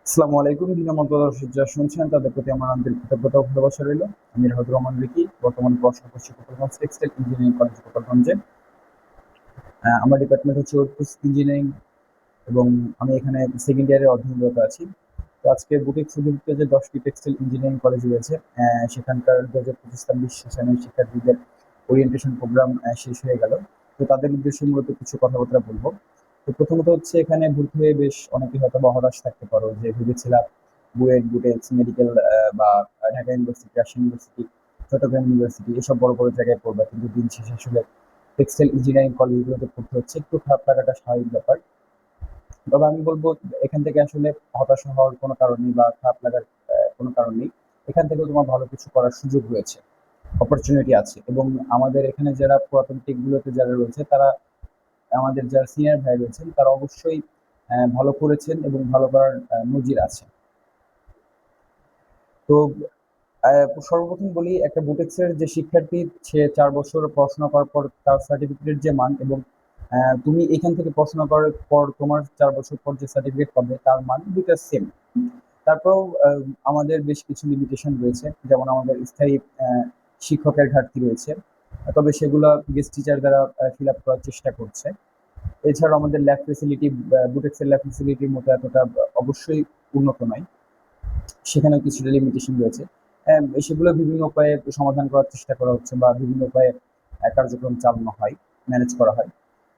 আসসালামু আলাইকুম। দিনমতো দর্শক যারা শুনছেন তাদের প্রতি আমার আন্তরিক কৃতজ্ঞতা ও ভালোবাসা রইল। আমি রাহাতুর রহমান রিকি, বর্তমানে পড়াশোনা করছি গোপালগঞ্জ টেক্সটাইল ইঞ্জিনিয়ারিং কলেজ গোপালগঞ্জে। আমার ডিপার্টমেন্ট হচ্ছে উডফুডস ইঞ্জিনিয়ারিং এবং আমি এখানে সেকেন্ড ইয়ারে অধ্যয়নরত আছি। তো আজকে বুটিক সুদীপ্ত যে 10টি টেক্সটাইল ইঞ্জিনিয়ারিং কলেজ রয়েছে, সেখানকার 2025-26 সেশনের শিক্ষার্থীদের ওরিয়েন্টেশন প্রোগ্রাম শেষ হয়ে গেল। তো তাদের উদ্দেশ্যে মূলত কিছু কথাবার্তা বলবো। তো প্রথমত হচ্ছে এখানে ভর্তি হয়ে বেশ অনেকে হয়তো বা হতাশ থাকতে পারো যে ভেবেছিলাম বুয়েট, বুটেক্স, মেডিকেল বা Dhaka university, Rajshahi university, Chittagong university এসব বড় বড় জায়গায় পড়বা, কিন্তু দিন শেষে আসলে টেক্সটাইল ইঞ্জিনিয়ারিং কলেজগুলোতে পড়তে হচ্ছে। একটু খারাপ লাগাটা স্বাভাবিক ব্যাপার। তবে আমি বলবো এখান থেকে আসলে হতাশ হওয়ার কোনো কারণ নেই বা খারাপ লাগার কোনো কারণ নেই। এখান থেকেও তোমার ভালো কিছু করার সুযোগ রয়েছে, অপরচুনিটি আছে। এবং আমাদের এখানে যারা পুরাতন টেকগুলোতে যারা রয়েছে তারা, আমাদের যারা সিনিয়র ভাই রয়েছেন তারা অবশ্যই ভালো করেছেন এবং ভালো করার নজির আছে। তো সর্বপ্রথম বলি, একটা বুটেক্সের যে শিক্ষার্থী, সে 4 বছর পড়াশোনা করার পর তার সার্টিফিকেটের যে মান এবং তুমি এখান থেকে পড়াশোনা করার পর তোমার 4 বছর পর যে সার্টিফিকেট পাবে তার মান দুটা সেম। তারপরেও আমাদের বেশ কিছু লিমিটেশন রয়েছে, যেমন আমাদের স্থায়ী শিক্ষকের ঘাটতি রয়েছে, তবে সেগুলো গেস্ট টিচার দ্বারা ফিল আপ করার চেষ্টা করছে। এছাড়াও আমাদের ল্যাব ফেসিলিটি, বুটেক্সের ল্যাব ফেসিলিটির মতো এতটা অবশ্যই উন্নত নয়, সেখানেও কিছুটা লিমিটেশন রয়েছে। সেগুলো বিভিন্ন উপায়ে সমাধান করার চেষ্টা করা হচ্ছে বা বিভিন্ন উপায়ে কার্যক্রম চালানো হয়, ম্যানেজ করা হয়।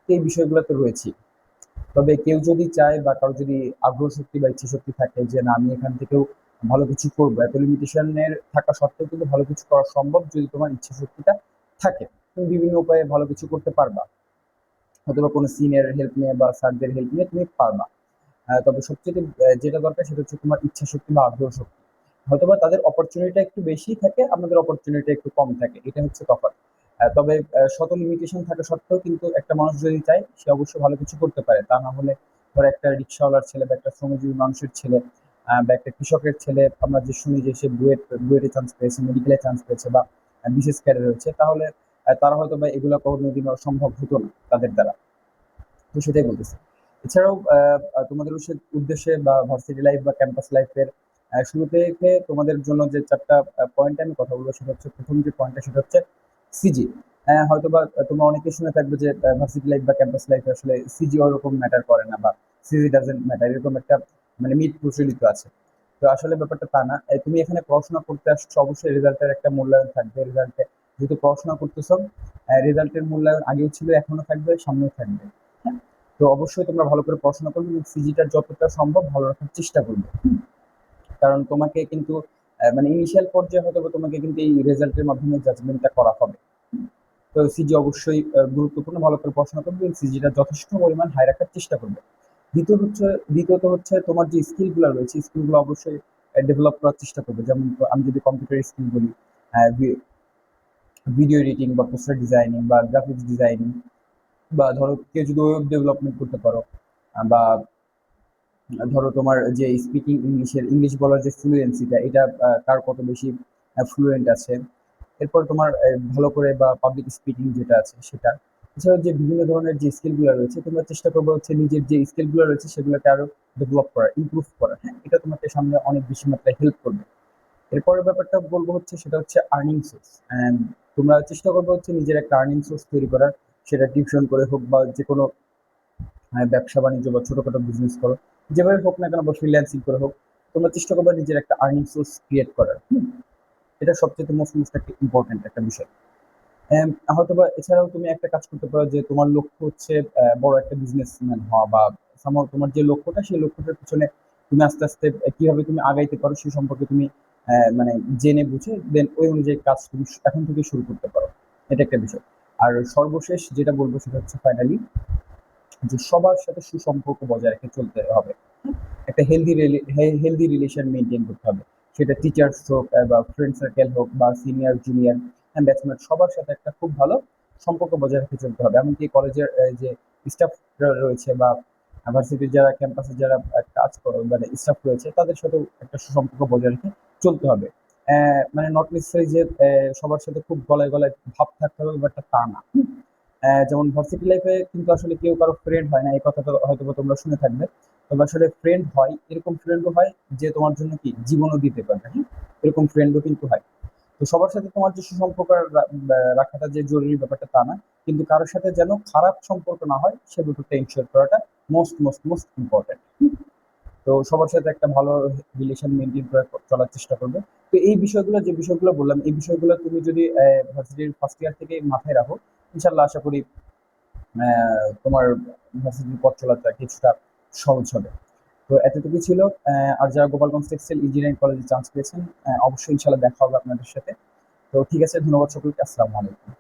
তো এই বিষয়গুলো তো রয়েছে। তবে কেউ যদি চায় বা কারো যদি আগ্রহ শক্তি বা ইচ্ছা শক্তি থাকে যে না আমি এখান থেকেও ভালো কিছু করবো, এত লিমিটেশনের থাকা সত্ত্বেও কিন্তু ভালো কিছু করা সম্ভব যদি তোমার ইচ্ছা শক্তিটা থাকে। তুমি বিভিন্ন উপায়ে ভালো কিছু করতে পারবা, অথবা কোনো সিনিয়রের হেল্প নিয়ে বা স্যারদের হেল্প নিয়ে তুমি পারবা। তবে সবচেয়ে যেটা দরকার সেটা হচ্ছে তোমার ইচ্ছা শক্তি বা আগ্রহ শক্তি। হয়তোবা তাদের অপরচুনিটি একটু বেশি থাকে, আমাদের অপরচুনিটি একটু কম থাকে, এটা হচ্ছে তফাৎ। তবে শত লিমিটেশন থাকা সত্ত্বেও কিন্তু একটা মানুষ যদি চায় সে অবশ্যই ভালো কিছু করতে পারে। তা না হলে ধরো একটা রিক্সাওয়ালার ছেলে বা একটা শ্রমজীবী মানুষের ছেলে বা একটা কৃষকের ছেলে আমরা যে শুনি যে সে বুয়েটে চান্স পেয়েছে, মেডিকেলে চান্স পেয়েছে বা বিশেষ ক্যাডার রয়েছে, তাহলে তারা হয়তো বা এগুলো কোনোদিনও সম্ভব হতো না তাদের দ্বারা। তো সেটাই বলতেছি। এছাড়াও তোমাদের উদ্দেশ্যে বা ভার্সিটি লাইফ বা ক্যাম্পাস লাইফের শুরু থেকে তোমাদের জন্য যে 4টা পয়েন্ট আমি কথা বলবো, সেটা হচ্ছে প্রথম যে পয়েন্টটা সেটা হচ্ছে সিজি। হয়তো বা তোমরা অনেকে শুনে থাকবে যে ভার্সিটি লাইফ বা ক্যাম্পাস লাইফে আসলে সিজি ওরকম ম্যাটার করে না বা সিজি ডাজেন্ট ম্যাটার, এরকম একটা মানে মিথ প্রচলিত আছে। তো আসলে ব্যাপারটা তা না। তুমি এখানে পড়াশোনা করতে আসছো, অবশ্যই রেজাল্টের একটা মূল্যায়ন থাকবে। রেজাল্টে যেহেতু পড়াশোনা করতেছো, রেজাল্টের মূল্যায়ন আগেও ছিল, এখনো থাকবে, সামনেও থাকবে। হ্যাঁ? তো অবশ্যই তোমরা ভালো করে পড়াশোনা করবে এবং সিজিটা যতটা সম্ভব ভালো রাখার চেষ্টা করবে। কারণ তোমাকে কিন্তু মানে ইনিশিয়াল পর্যায়ে হয়তো বা তোমাকে কিন্তু এই রেজাল্টের মাধ্যমে জাজমেন্টটা করা হবে। তো সিজি অবশ্যই গুরুত্বপূর্ণ, ভালো করে পড়াশোনা করবে এবং সিজিটা যথেষ্ট পরিমাণ হাই রাখার চেষ্টা করবে। দ্বিতীয়ত হচ্ছে তোমার যে স্কিলগুলো রয়েছে, স্কিলগুলো অবশ্যই ডেভেলপ করার চেষ্টা করবে। যেমন তো আমি যদি কম্পিউটার স্কিল বলি, ভিডিও এডিটিং বা পোস্টার ডিজাইনিং বা গ্রাফিক্স ডিজাইনিং, বা ধরো কেউ যদি ওয়েব ডেভেলপমেন্ট করতে পারো, বা ধরো তোমার যে স্পিকিং ইংলিশের, ইংলিশ বলার যে ফ্লুয়েন্সিটা, এটা কার কত বেশি ফ্লুয়েন্ট আছে। এরপর তোমার ভালো করে বা পাবলিক স্পিকিং যেটা আছে সেটা। এছাড়াও যে বিভিন্ন ধরনের যে স্কিলগুলো রয়েছে তোমরা চেষ্টা করবে হচ্ছে নিজের যে স্কিলগুলো রয়েছে সেগুলোকে আরো ডেভেলপ করা, ইমপ্রুভ করা। হ্যাঁ, এটা তোমাকে সামনে অনেক বেশি মাত্রায় হেল্প করবে। এরপরের ব্যাপারটা বলবো হচ্ছে সেটা হচ্ছে আর্নিং সোর্স। তোমরা চেষ্টা করবে হচ্ছে নিজের একটা আর্নিং সোর্স তৈরি করার, সেটা টিউশন করে হোক বা যে কোনো ব্যবসা বাণিজ্য বা ছোটখাটো বিজনেস করো, যেভাবে হোক না কেন, বা ফ্রিল্যান্সিং করে হোক, তোমরা চেষ্টা করবে নিজের একটা আর্নিং সোর্স ক্রিয়েট করার। এটা সবচেয়ে মোস্ট একটা ইম্পর্টেন্ট একটা বিষয়। হয়তোবা এছাড়াও তুমি একটা কাজ করতে পারো যে তোমার লক্ষ্য হচ্ছে বড় একটা বিজনেসম্যান হওয়া, বা তোমার যে লক্ষ্যটা সেই লক্ষ্যটার পিছনে তুমি আস্তে আস্তে কিভাবে তুমি আগাইতে পারো সে সম্পর্কে তুমি মানে জেনে বুঝে দেন ওই অনুযায়ী কাজ তুমি এখন থেকে শুরু করতে পারো। এটা একটা বিষয়। আর সর্বশেষ যেটা বলবো সেটা হচ্ছে ফাইনালি যে সবার সাথে সুসম্পর্ক বজায় রেখে চলতে হবে। একটা হেলদি রিলেশন মেনটেন করতে হবে। সেটা টিচার্স হোক বা ফ্রেন্ড সার্কেল হোক বা সিনিয়র জুনিয়র ব্যাচমেট, সবার সাথে একটা খুব ভালো সম্পর্ক বজায় রেখে চলতে হবে। এমনকি কলেজের যে স্টাফ রয়েছে বা ভার্সিটির যারা ক্যাম্পাসে যারা মানে স্টাফ রয়েছে তাদের সাথেও একটা সুসম্পর্ক বজায় রেখে চলতে হবে। মানে নট নেসেসারি যে সবার সাথে খুব গলায় গলায় ভাব থাকতে হবে, ব্যাপারটা তা না। যেমন ভার্সিটি লাইফে কিন্তু আসলে কেউ কারো ফ্রেন্ড হয় না, এই কথাটা হয়তো বা তোমরা শুনে থাকবে। তবে আসলে ফ্রেন্ড হয়, এরকম ফ্রেন্ডও হয় যে তোমার জন্য কি জীবনও দিতে পারবে, হ্যাঁ, এরকম ফ্রেন্ডও কিন্তু হয়। তো সবার সাথে তোমার যে সুসম্পর্ক রাখাটা যে জরুরি ব্যাপারটা তা না, কিন্তু কারোর সাথে যেন খারাপ সম্পর্ক না হয় সে ব্যাপারটা ইনশিওর করাটা মোস্ট মোস্ট মোস্ট ইম্পর্টেন্ট। তো সবার সাথে একটা ভালো রিলেশন মেনটেন করে চলার চেষ্টা করবে। তো এই বিষয়গুলো, যে বিষয়গুলো বললাম, এই বিষয়গুলো তুমি যদি ভার্সিটির ফার্স্ট ইয়ার থেকে মাথায় রাখো, ইনশাল্লাহ আশা করি তোমার ভার্সিটির পথ চলাটা কিছুটা সহজ হবে। তো এতটুকু ছিল। আর যারা গোপালগঞ্জ টেক্সটাইল ইঞ্জিনিয়ারিং কলেজে চান্স পেয়েছেন, অবশ্যই ইনশাল্লাহ দেখা হবে আপনাদের সাথে। তো ঠিক আছে, ধন্যবাদ সকলকে, আসসালামু আলাইকুম।